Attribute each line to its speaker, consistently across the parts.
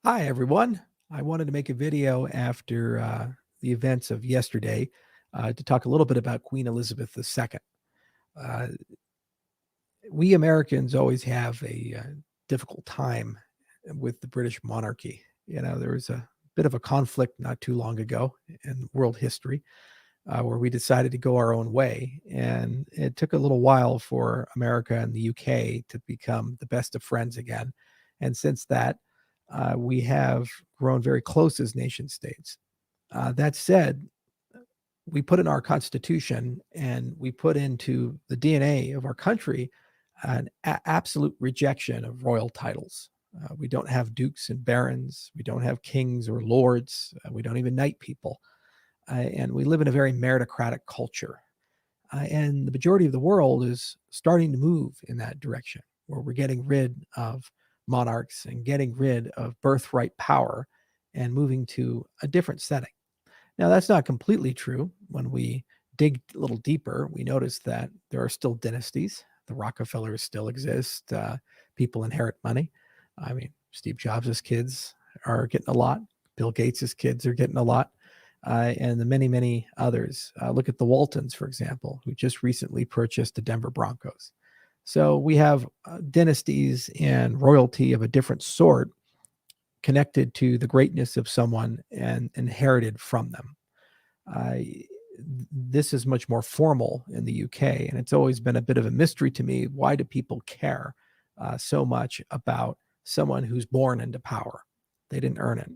Speaker 1: Hi, everyone. I wanted to make a video after the events of yesterday to talk a little bit about Queen Elizabeth II. Uh, we Americans always have a difficult time with the British monarchy. There was a bit of a conflict not too long ago in world history where we decided to go our own way. And it took a little while for America and the UK to become the best of friends again. And since that, we have grown very close as nation states. That said, we put in our Constitution and we put into the DNA of our country an absolute rejection of royal titles. We don't have dukes and barons. We don't have kings or lords. We don't even knight people. And we live in a very meritocratic culture. And the majority of the world is starting to move in that direction, where we're getting rid of monarchs and getting rid of birthright power and moving to a different setting. Now, that's not completely true. When we dig a little deeper, we notice that there are still dynasties. The Rockefellers still exist. People inherit money. I mean, Steve Jobs' kids are getting a lot. Bill Gates' kids are getting a lot. And the many, many others. Look at the Waltons, for example, who just recently purchased the Denver Broncos. So we have dynasties and royalty of a different sort connected to the greatness of someone and inherited from them. Uh, this is much more formal in the UK, and it's always been a bit of a mystery to me. Why do people care so much about someone who's born into power? They didn't earn it.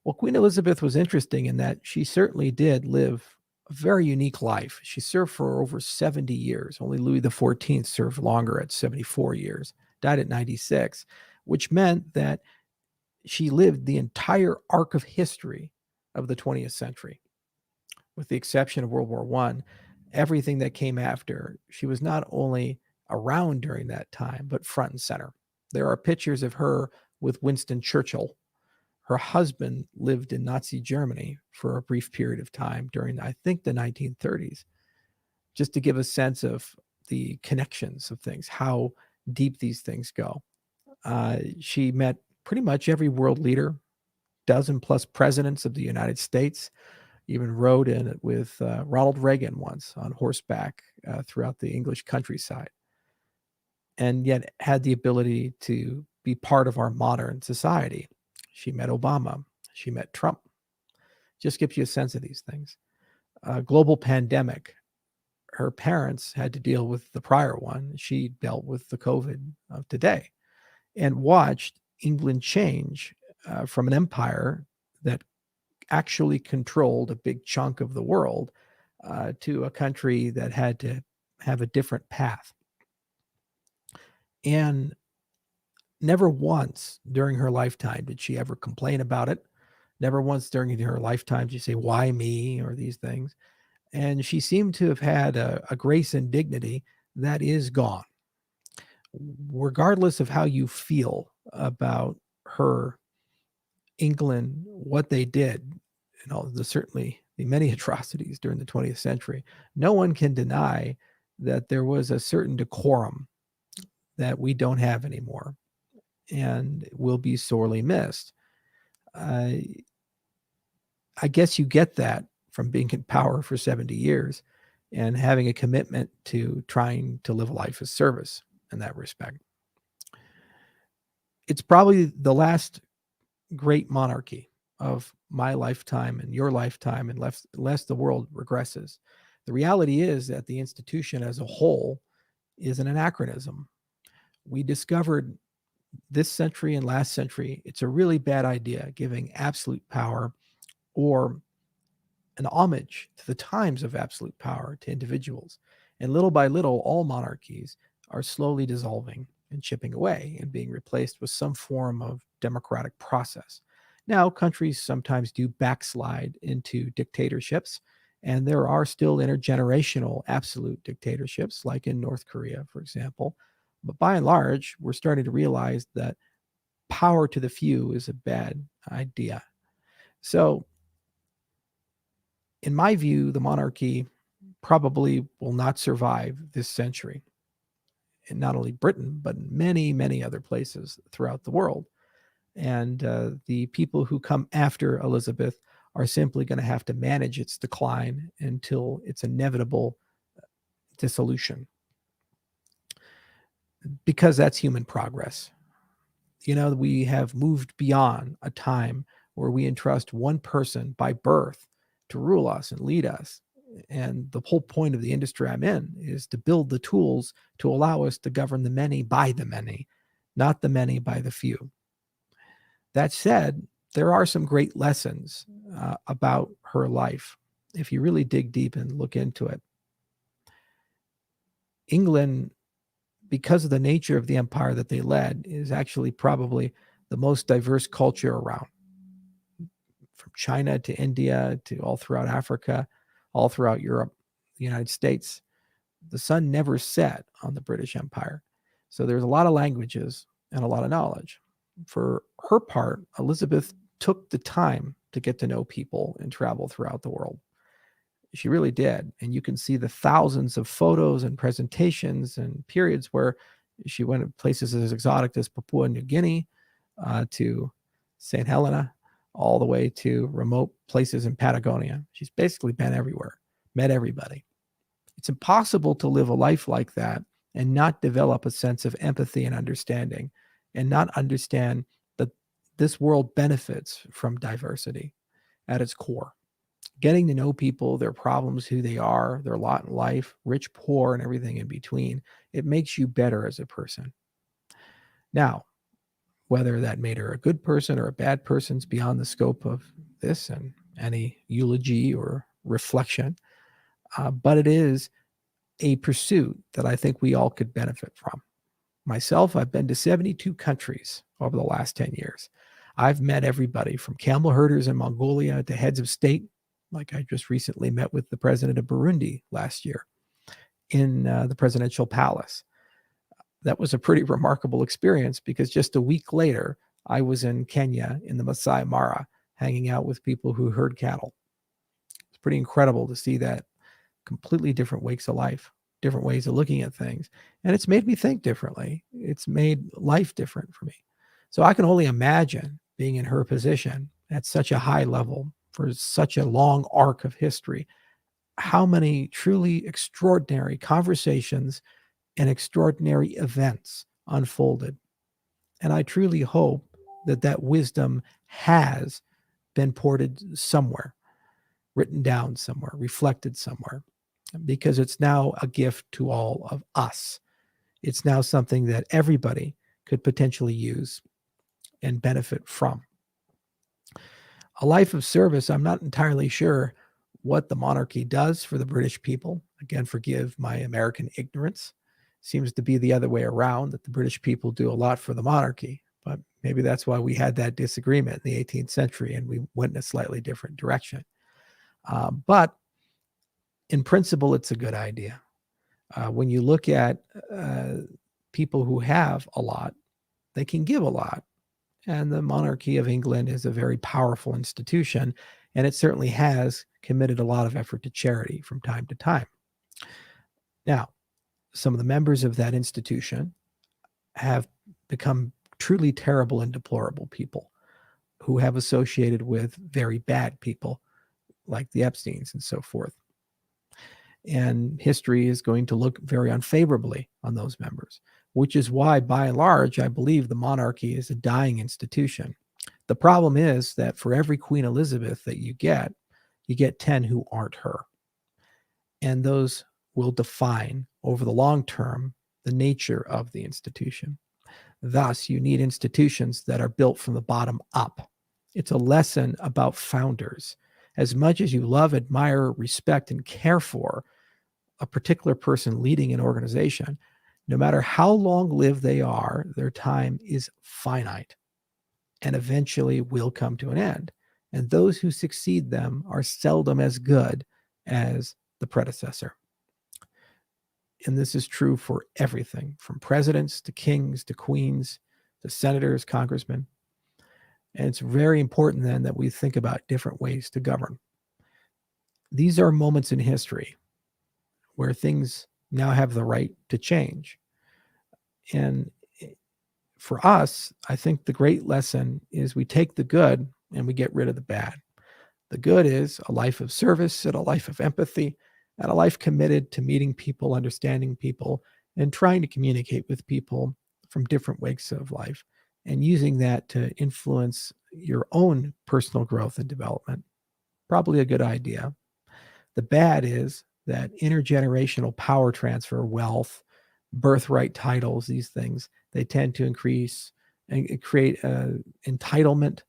Speaker 1: Well, Queen Elizabeth was interesting in that she certainly did live a very unique life. She served for over 70 years. Only Louis XIV served longer at 74 years, died at 96, which meant that she lived the entire arc of history of the 20th century, with the exception of World War I. Everything that came after, she was not only around during that time, but front and center. There are pictures of her with Winston Churchill. Her husband lived in Nazi Germany for a brief period of time during, I think, the 1930s, just to give a sense of the connections of things, how deep these things go. She met pretty much every world leader, dozen plus presidents of the United States, even rode in it with Ronald Reagan once on horseback throughout the English countryside, and yet had the ability to be part of our modern society. She met Obama. She met Trump. Just gives you a sense of these things. Global pandemic. Her parents had to deal with the prior one. She dealt with the COVID of today and watched England change from an empire that actually controlled a big chunk of the world to a country that had to have a different path. And never once during her lifetime did she ever complain about it. Never once during her lifetime did she say, "Why me?" or these things. And she seemed to have had a grace and dignity that is gone. Regardless of how you feel about her, England, what they did, certainly the many atrocities during the 20th century, no one can deny that there was a certain decorum that we don't have anymore and will be sorely missed. I I guess you get that from being in power for 70 years and having a commitment to trying to live a life of service in that respect. It's probably the last great monarchy of my lifetime and your lifetime, unless the world regresses. The reality is that the institution as a whole is an anachronism. We discovered this century and last century it's a really bad idea giving absolute power or an homage to the times of absolute power to individuals. And little by little, all monarchies are slowly dissolving and chipping away and being replaced with some form of democratic process. Now, countries sometimes do backslide into dictatorships, and there are still intergenerational absolute dictatorships, like in North Korea, for example. But by and large, we're starting to realize that power to the few is a bad idea. So, in my view, the monarchy probably will not survive this century in not only Britain, but in many, many other places throughout the world. And the people who come after Elizabeth are simply going to have to manage its decline until its inevitable dissolution, because that's human progress. We have moved beyond a time where we entrust one person by birth to rule us and lead us. And the whole point of the industry I'm in is to build the tools to allow us to govern the many by the many, not the many by the few. That said, there are some great lessons about her life if you really dig deep and look into it. England, because of the nature of the empire that they led, is actually probably the most diverse culture around, from China to India to all throughout Africa, all throughout Europe, the United States. The sun never set on the British Empire. So there's a lot of languages and a lot of knowledge. For her part, Elizabeth took the time to get to know people and travel throughout the world. She really did. And you can see the thousands of photos and presentations and periods where she went to places as exotic as Papua New Guinea, to St. Helena, all the way to remote places in Patagonia. She's basically been everywhere, met everybody. It's impossible to live a life like that and not develop a sense of empathy and understanding, and not understand that this world benefits from diversity at its core. Getting to know people, their problems, who they are, their lot in life, rich, poor, and everything in between, it makes you better as a person. Now, whether that made her a good person or a bad person is beyond the scope of this and any eulogy or reflection, but it is a pursuit that I think we all could benefit from. Myself, I've been to 72 countries over the last 10 years. I've met everybody from camel herders in Mongolia to heads of state, like I just recently met with the president of Burundi last year in the presidential palace. That was a pretty remarkable experience, because just a week later, I was in Kenya in the Masai Mara, hanging out with people who herd cattle. It's pretty incredible to see that completely different wakes of life, different ways of looking at things. And it's made me think differently. It's made life different for me. So I can only imagine being in her position at such a high level for such a long arc of history, how many truly extraordinary conversations and extraordinary events unfolded. And I truly hope that that wisdom has been ported somewhere, written down somewhere, reflected somewhere, because it's now a gift to all of us. It's now something that everybody could potentially use and benefit from. A life of service, I'm not entirely sure what the monarchy does for the British people. Again, forgive my American ignorance. Seems to be the other way around, that the British people do a lot for the monarchy. But maybe that's why we had that disagreement in the 18th century and we went in a slightly different direction. But in principle, it's a good idea. When you look at people who have a lot, they can give a lot. And the monarchy of England is a very powerful institution, and it certainly has committed a lot of effort to charity from time to time. Now, some of the members of that institution have become truly terrible and deplorable people who have associated with very bad people like the Epsteins and so forth. And history is going to look very unfavorably on those members, which is why, by and large, I believe the monarchy is a dying institution. The problem is that for every Queen Elizabeth that you get 10 who aren't her. And those will define, over the long term, the nature of the institution. Thus, you need institutions that are built from the bottom up. It's a lesson about founders. As much as you love, admire, respect, and care for a particular person leading an organization, no matter how long-lived they are, their time is finite and eventually will come to an end. And those who succeed them are seldom as good as the predecessor. And this is true for everything, from presidents to kings to queens to senators, congressmen. And it's very important then that we think about different ways to govern. These are moments in history where things now have the right to change. And For us, I think the great lesson is we take the good and we get rid of the bad. The good is a life of service and a life of empathy and a life committed to meeting people, understanding people, and trying to communicate with people from different walks of life and using that to influence your own personal growth and development. Probably a good idea. The bad is that intergenerational power transfer, wealth, birthright titles, these things, they tend to increase and create entitlement.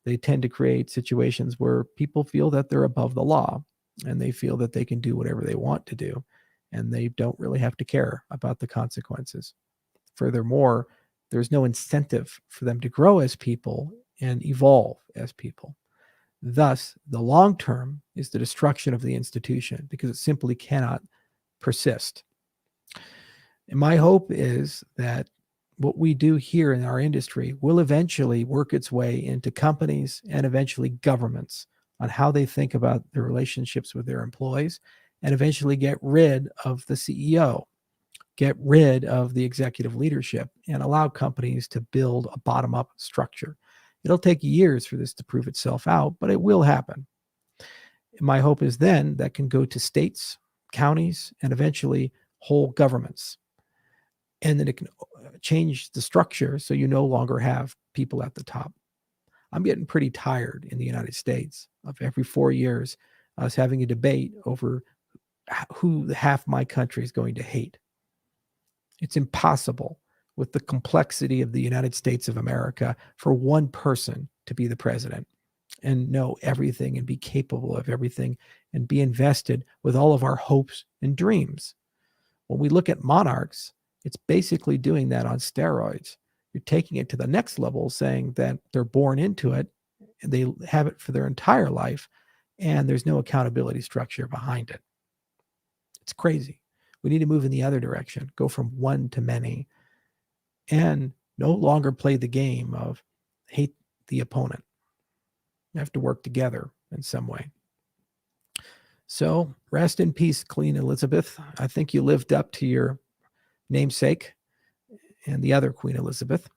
Speaker 1: They tend to create situations where people feel that they're above the law and they feel that they can do whatever they want to do and they don't really have to care about the consequences. Furthermore, there's no incentive for them to grow as people and evolve as people. Thus, the long term is the destruction of the institution because it simply cannot persist. And my hope is that what we do here in our industry will eventually work its way into companies and eventually governments on how they think about their relationships with their employees and eventually get rid of the CEO, get rid of the executive leadership, and allow companies to build a bottom-up structure. It'll take years for this to prove itself out, but it will happen. My hope is then that can go to states, counties, and eventually whole governments. And then it can change the structure so you no longer have people at the top. I'm getting pretty tired in the United States of every 4 years us having a debate over who half my country is going to hate. It's impossible with the complexity of the United States of America for one person to be the president and know everything and be capable of everything and be invested with all of our hopes and dreams. When we look at monarchs, it's basically doing that on steroids. You're taking it to the next level, saying that they're born into it, and they have it for their entire life, and there's no accountability structure behind it. It's crazy. We need to move in the other direction, go from one to many, and no longer play the game of hate the opponent. We have to work together in some way. So rest in peace, Queen Elizabeth. I think you lived up to your namesake and the other Queen Elizabeth.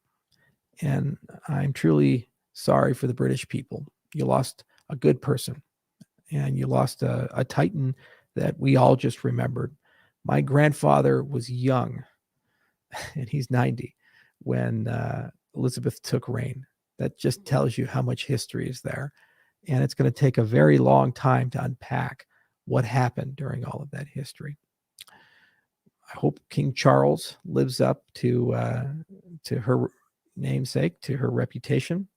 Speaker 1: And I'm truly sorry for the British people. You lost a good person and you lost a titan that we all just remembered. My grandfather was young and he's 90 when Elizabeth took reign. That just tells you how much history is there. And it's going to take a very long time to unpack what happened during all of that history. I hope King Charles lives up to her namesake, to her reputation,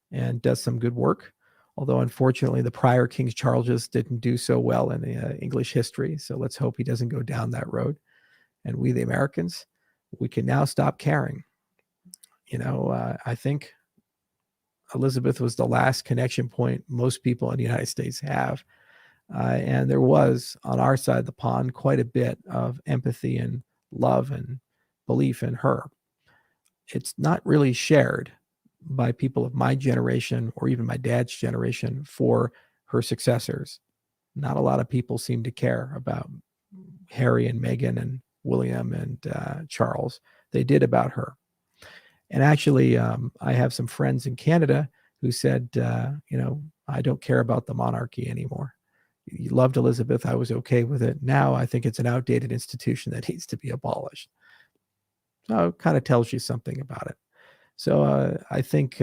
Speaker 1: and does some good work. Although, unfortunately, the prior King Charleses didn't do so well in English history. So let's hope he doesn't go down that road. And we, the Americans, we can now stop caring. I think Elizabeth was the last connection point most people in the United States have. And there was, on our side of the pond, quite a bit of empathy and love and belief in her. It's not really shared by people of my generation or even my dad's generation for her successors. Not a lot of people seem to care about Harry and Meghan and William and Charles. They did about her. And actually, I have some friends in Canada who said, I don't care about the monarchy anymore. You loved Elizabeth. I was okay with it. Now I think it's an outdated institution that needs to be abolished. So it kind of tells you something about it. So I think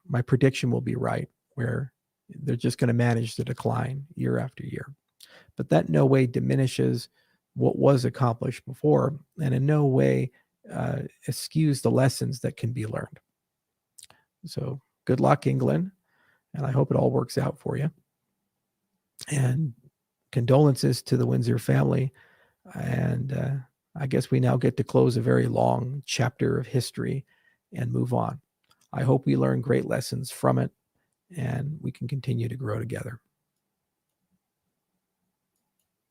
Speaker 1: my prediction will be right, where they're just going to manage the decline year after year. But that no way diminishes what was accomplished before, and in no way eschews the lessons that can be learned. So good luck, England, and I hope it all works out for you. And condolences to the Windsor family. And I guess we now get to close a very long chapter of history and move on. I hope we learn great lessons from it and we can continue to grow together.